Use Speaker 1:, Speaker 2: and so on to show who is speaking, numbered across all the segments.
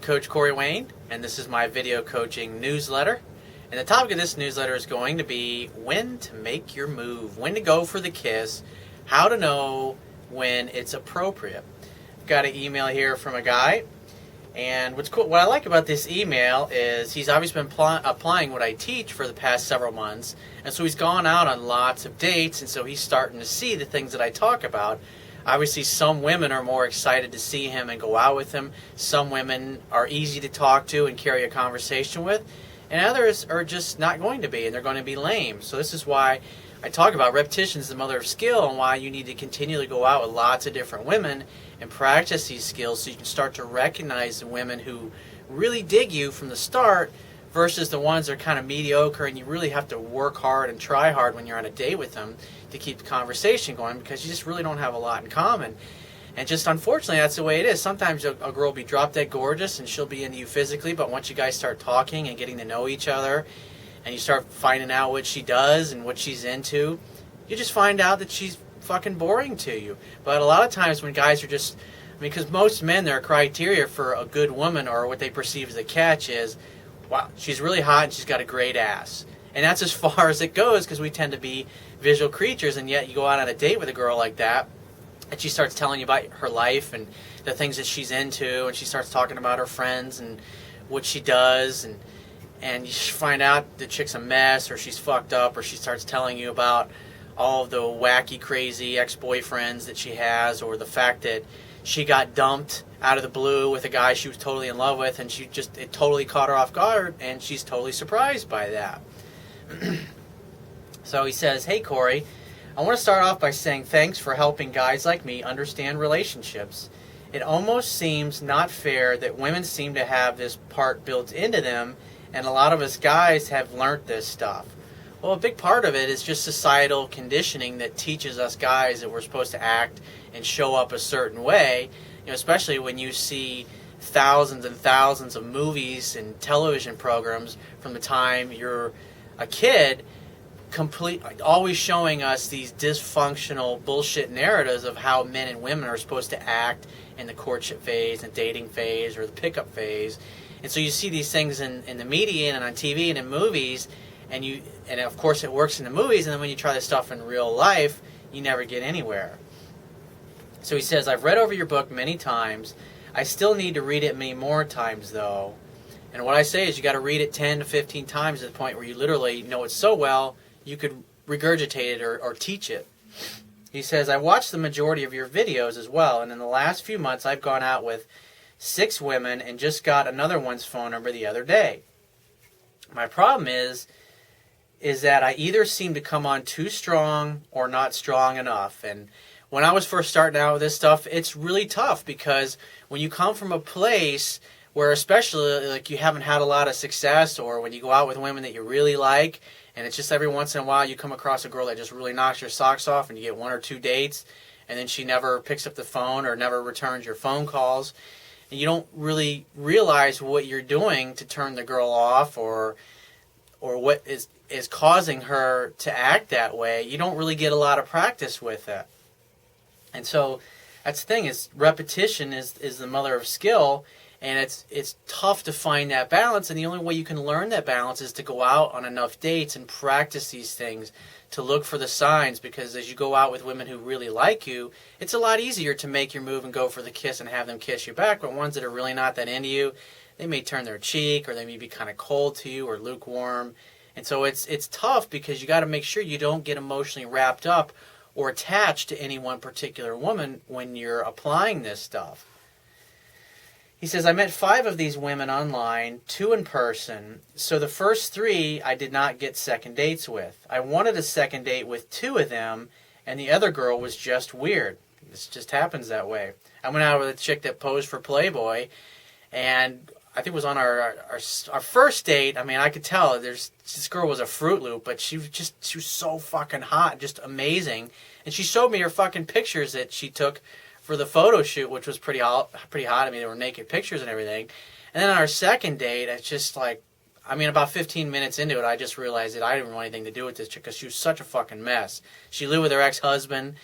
Speaker 1: Coach Corey Wayne, and this is my video coaching newsletter. And the topic of this newsletter is going to be when to make your move, when to go for the kiss, how to know when it's appropriate. I've got an email here from a guy, and what's cool, what I like about this email is he's obviously been applying what I teach for the past several months, and so he's gone out on lots of dates, and so he's starting to see the things that I talk about. Obviously, some women are more excited to see him and go out with him. Some women are easy to talk to and carry a conversation with, and others are just not going to be, and they're going to be lame. So this is why I talk about repetition is the mother of skill, and why you need to continually go out with lots of different women and practice these skills so you can start to recognize the women who really dig you from the start versus the ones that are kind of mediocre, and you really have to work hard and try hard when you're on a date with them to keep the conversation going because you just really don't have a lot in common. And just unfortunately, that's the way it is. Sometimes a girl will be drop dead gorgeous and she'll be into you physically, but once you guys start talking and getting to know each other and you start finding out what she does and what she's into, you just find out that she's fucking boring to you. But a lot of times when guys are just, because most men, their criteria for a good woman or what they perceive as a catch is, wow, she's really hot and she's got a great ass. And that's as far as it goes because we tend to be visual creatures, and yet you go out on a date with a girl like that and she starts telling you about her life and the things that she's into, and she starts talking about her friends and what she does, and you find out the chick's a mess or she's fucked up, or she starts telling you about all of the wacky, crazy ex-boyfriends that she has, or the fact that she got dumped out of the blue with a guy she was totally in love with, and it totally caught her off guard, and she's totally surprised by that. So he says, "Hey Corey, I want to start off by saying thanks for helping guys like me understand relationships. It almost seems not fair that women seem to have this part built into them, and a lot of us guys have learnt this stuff." Well, a big part of it is just societal conditioning that teaches us guys that we're supposed to act and show up a certain way, especially when you see thousands and thousands of movies and television programs from the time you're a kid, always showing us these dysfunctional bullshit narratives of how men and women are supposed to act in the courtship phase, the dating phase, or the pickup phase. And so you see these things in the media and on TV and in movies, and of course it works in the movies, and then when you try this stuff in real life, you never get anywhere. So he says, "I've read over your book many times. I still need to read it many more times though. And what I say is you got to read it 10 to 15 times to the point where you literally know it so well you could regurgitate it or teach it." He says, "I watched the majority of your videos as well, and in the last few months I've gone out with 6 women and just got another one's phone number the other day. My problem is that I either seem to come on too strong or not strong enough." And when I was first starting out with this stuff, it's really tough because when you come from a place where especially like you haven't had a lot of success, or when you go out with women that you really like, and it's just every once in a while you come across a girl that just really knocks your socks off and you get 1 or 2 dates and then she never picks up the phone or never returns your phone calls, and you don't really realize what you're doing to turn the girl off or what is causing her to act that way, you don't really get a lot of practice with it. And so that's the thing, is repetition is the mother of skill. And it's tough to find that balance, and the only way you can learn that balance is to go out on enough dates and practice these things, to look for the signs, because as you go out with women who really like you, it's a lot easier to make your move and go for the kiss and have them kiss you back. But ones that are really not that into you, they may turn their cheek, or they may be kind of cold to you or lukewarm. And so it's tough because you got to make sure you don't get emotionally wrapped up or attached to any one particular woman when you're applying this stuff. He says, "I met 5 of these women online, 2 in person. So the first 3 I did not get second dates with. I wanted a second date with 2 of them, and the other girl was just weird." This just happens that way. I went out with a chick that posed for Playboy, and I think it was on our first date. I mean, I could tell this girl was a Fruit Loop, but she was so fucking hot, just amazing. And she showed me her fucking pictures that she took for the photo shoot, which was pretty hot. I mean, there were naked pictures and everything. And then on our second date, it's just like, I mean, about 15 minutes into it, I just realized that I didn't want anything to do with this chick because she was such a fucking mess. She lived with her ex-husband,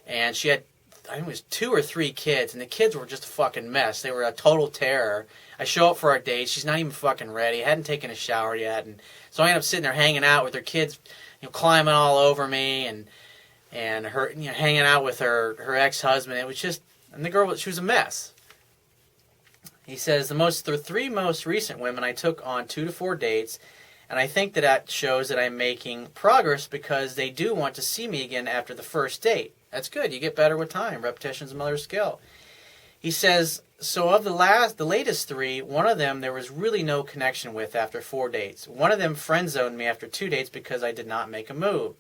Speaker 1: and she had I think it was 2 or 3 kids, and the kids were just a fucking mess. They were a total terror. I show up for our date. She's not even fucking ready. Hadn't taken a shower yet, and so I end up sitting there hanging out with her kids, climbing all over me, and her, hanging out with her ex-husband. It was just, and the girl, she was a mess. He says the 3 most recent women I took on 2 to 4 dates, and I think that shows that I'm making progress because they do want to see me again after the first date. That's good. You get better with time. Repetition's a mother's skill. He says, so of the latest 3, one of them there was really no connection with after 4 dates. One of them friend-zoned me after 2 dates because I did not make a move.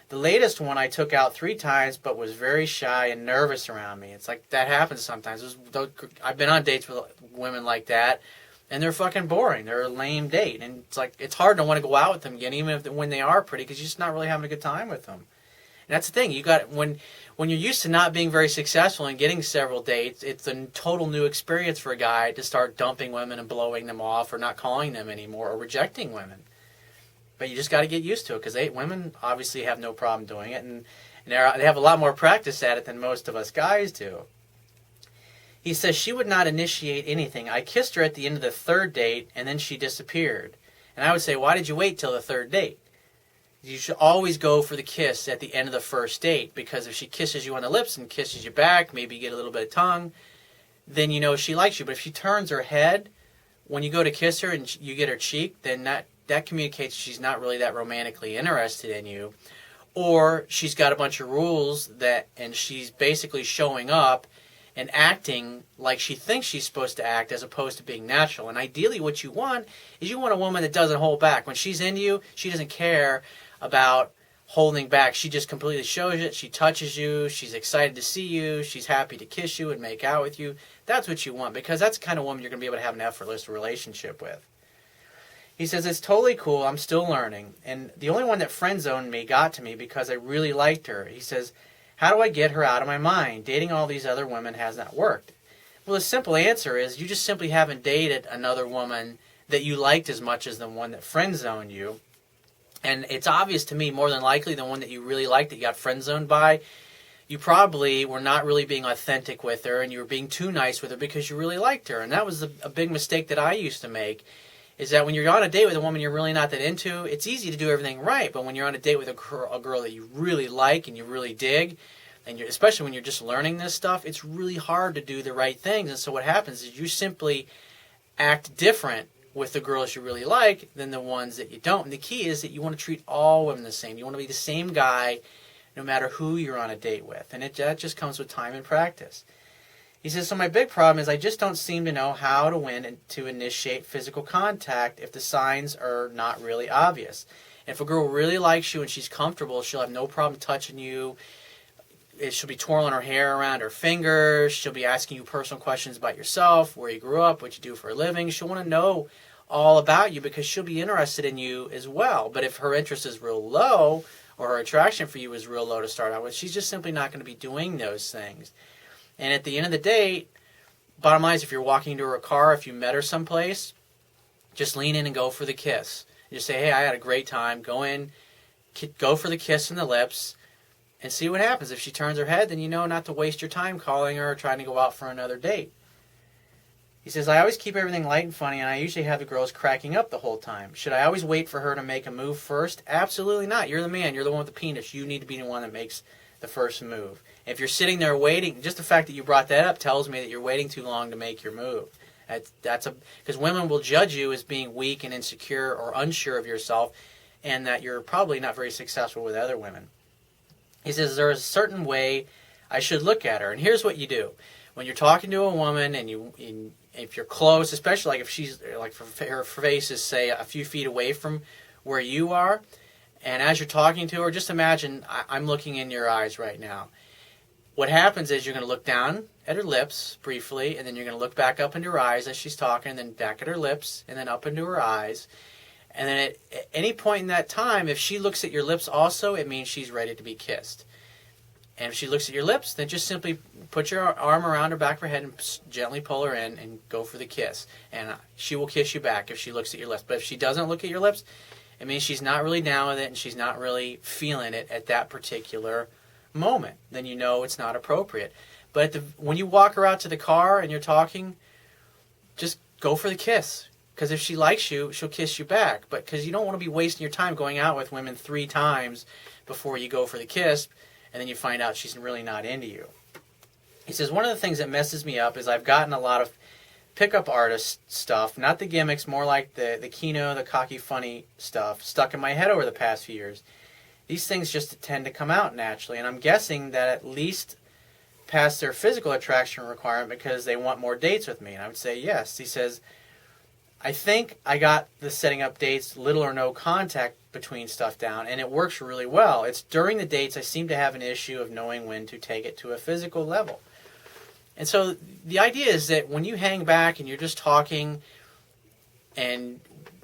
Speaker 1: The latest one I took out 3 times but was very shy and nervous around me. It's like that happens sometimes. I've been on dates with women like that, and they're fucking boring. They're a lame date. And it's like it's hard to want to go out with them again, even when they are pretty, because you're just not really having a good time with them. And that's the thing. You got when you're used to not being very successful and getting several dates, it's a total new experience for a guy to start dumping women and blowing them off or not calling them anymore or rejecting women. But you just got to get used to it because women obviously have no problem doing it, and they have a lot more practice at it than most of us guys do. He says she would not initiate anything. I kissed her at the end of the 3rd date, and then she disappeared. And I would say, why did you wait till the 3rd date? You should always go for the kiss at the end of the 1st date, because if she kisses you on the lips and kisses you back, maybe you get a little bit of tongue, then you know she likes you. But if she turns her head when you go to kiss her and you get her cheek, then that communicates she's not really that romantically interested in you. Or she's got a bunch of rules and she's basically showing up and acting like she thinks she's supposed to act as opposed to being natural. And ideally what you want is you want a woman that doesn't hold back. When she's into you, she doesn't care about holding back. She just completely shows it. She touches you. She's excited to see you. She's happy to kiss you and make out with you. That's what you want, because that's the kind of woman you're going to be able to have an effortless relationship with. He says, it's totally cool. I'm still learning. And the only one that friend-zoned me got to me because I really liked her. He says, how do I get her out of my mind? Dating all these other women has not worked. Well, the simple answer is you just simply haven't dated another woman that you liked as much as the one that friend-zoned you. And it's obvious to me, more than likely, the one that you really liked that you got friend-zoned by, you probably were not really being authentic with her, and you were being too nice with her because you really liked her. And that was a big mistake that I used to make, is that when you're on a date with a woman you're really not that into, it's easy to do everything right. But when you're on a date with a girl that you really like and you really dig, and especially when you're just learning this stuff, it's really hard to do the right things. And so what happens is you simply act different with the girls you really like than the ones that you don't. And the key is that you want to treat all women the same. You want to be the same guy no matter who you're on a date with. And that just comes with time and practice. He says, so my big problem is I just don't seem to know how to when and to initiate physical contact if the signs are not really obvious. And if a girl really likes you and she's comfortable, she'll have no problem touching you. She'll be twirling her hair around her fingers. She'll be asking you personal questions about yourself, where you grew up, what you do for a living. She'll want to know all about you because she'll be interested in you as well. But if her interest is real low or her attraction for you is real low to start out with, she's just simply not going to be doing those things. And at the end of the day, bottom line is if you're walking into her car, if you met her someplace, just lean in and go for the kiss. Just say, hey, I had a great time. Go in, go for the kiss in the lips, and see what happens. If she turns her head, then you know not to waste your time calling her or trying to go out for another date. He says, I always keep everything light and funny, and I usually have the girls cracking up the whole time. Should I always wait for her to make a move first? Absolutely not. You're the man. You're the one with the penis. You need to be the one that makes the first move. If you're sitting there waiting, just the fact that you brought that up tells me that you're waiting too long to make your move. Because women will judge you as being weak and insecure or unsure of yourself, and that you're probably not very successful with other women. He says there's a certain way I should look at her, and here's what you do when you're talking to a woman, and if you're close, especially like if she's like her face is say a few feet away from where you are, and as you're talking to her, just imagine I'm looking in your eyes right now. What happens is you're going to look down at her lips briefly, and then you're going to look back up into her eyes as she's talking, and then back at her lips, and then up into her eyes. And then at any point in that time, if she looks at your lips also, it means she's ready to be kissed. And if she looks at your lips, then just simply put your arm around her back of her head and gently pull her in and go for the kiss. And she will kiss you back if she looks at your lips. But if she doesn't look at your lips, it means she's not really down with it and she's not really feeling it at that particular moment. Then you know it's not appropriate. But when you walk her out to the car and you're talking, just go for the kiss. Because if she likes you, she'll kiss you back. But because you don't want to be wasting your time going out with women 3 times before you go for the kiss, and then you find out she's really not into you. He says, one of the things that messes me up is I've gotten a lot of pickup artist stuff, not the gimmicks, more like the Kino, the cocky, funny stuff, stuck in my head over the past few years. These things just tend to come out naturally, and I'm guessing that at least past their physical attraction requirement because they want more dates with me. And I would say yes. He says, I think I got the setting up dates, little or no contact between stuff down, and it works really well. It's during the dates I seem to have an issue of knowing when to take it to a physical level. And so the idea is that when you hang back and you're just talking, and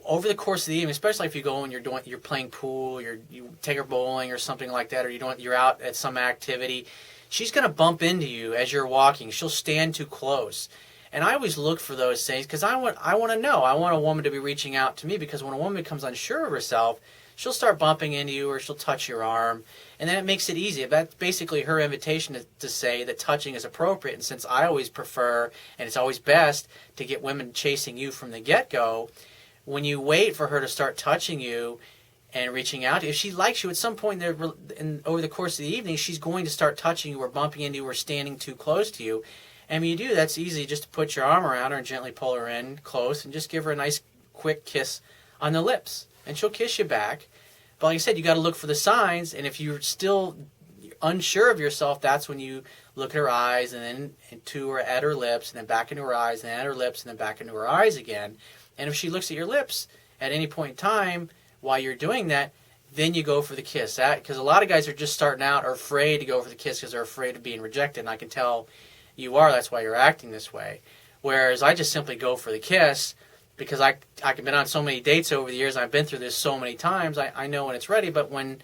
Speaker 1: over the course of the evening, especially if you go and you're playing pool, you take her bowling or something like that, or you're out at some activity, she's going to bump into you as you're walking. She'll stand too close. And I always look for those things because I want to know. I want a woman to be reaching out to me, because when a woman becomes unsure of herself, she'll start bumping into you or she'll touch your arm. And then it makes it easy. That's basically her invitation to say that touching is appropriate. And since I always prefer, and it's always best, to get women chasing you from the get-go, when you wait for her to start touching you and reaching out, if she likes you at some point over the course of the evening, she's going to start touching you or bumping into you or standing too close to you. And when you do, that's easy, just to put your arm around her and gently pull her in close and just give her a nice quick kiss on the lips. And she'll kiss you back. But like I said, you got to look for the signs, and if you're still unsure of yourself, that's when you look at her eyes and then at her lips, and then back into her eyes, and then at her lips, and then back into her eyes again. And if she looks at your lips at any point in time while you're doing that, then you go for the kiss. Because a lot of guys are just starting out, are afraid to go for the kiss because they're afraid of being rejected, and I can tell you are. That's why you're acting this way. Whereas I just simply go for the kiss, because I've been on so many dates over the years, and I've been through this so many times, I know when it's ready. But when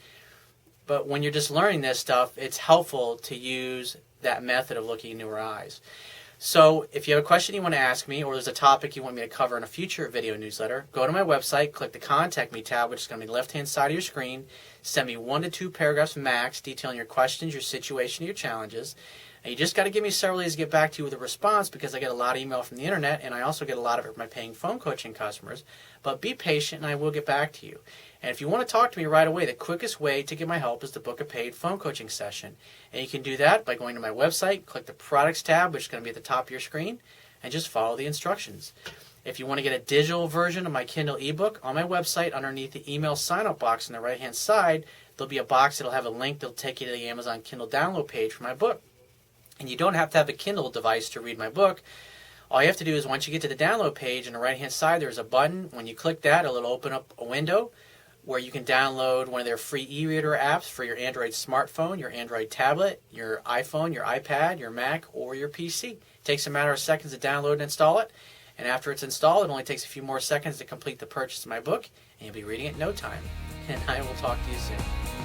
Speaker 1: you're just learning this stuff, it's helpful to use that method of looking into her eyes. So if you have a question you want to ask me, or there's a topic you want me to cover in a future video newsletter, go to my website, click the Contact Me tab, which is going to be the left-hand side of your screen. Send me 1 to 2 paragraphs max detailing your questions, your situation, your challenges. And you just got to give me several days to get back to you with a response, because I get a lot of email from the internet, and I also get a lot of it from my paying phone coaching customers. But be patient, and I will get back to you. And if you want to talk to me right away, the quickest way to get my help is to book a paid phone coaching session. And you can do that by going to my website, click the Products tab, which is going to be at the top of your screen, and just follow the instructions. If you want to get a digital version of my Kindle ebook, on my website, underneath the email sign-up box on the right-hand side, there'll be a box that'll have a link that'll take you to the Amazon Kindle download page for my book. And you don't have to have a Kindle device to read my book. All you have to do is, once you get to the download page, on the right-hand side, there's a button. When you click that, it'll open up a window where you can download one of their free e-reader apps for your Android smartphone, your Android tablet, your iPhone, your iPad, your Mac, or your PC. It takes a matter of seconds to download and install it. And after it's installed, it only takes a few more seconds to complete the purchase of my book, and you'll be reading it in no time. And I will talk to you soon.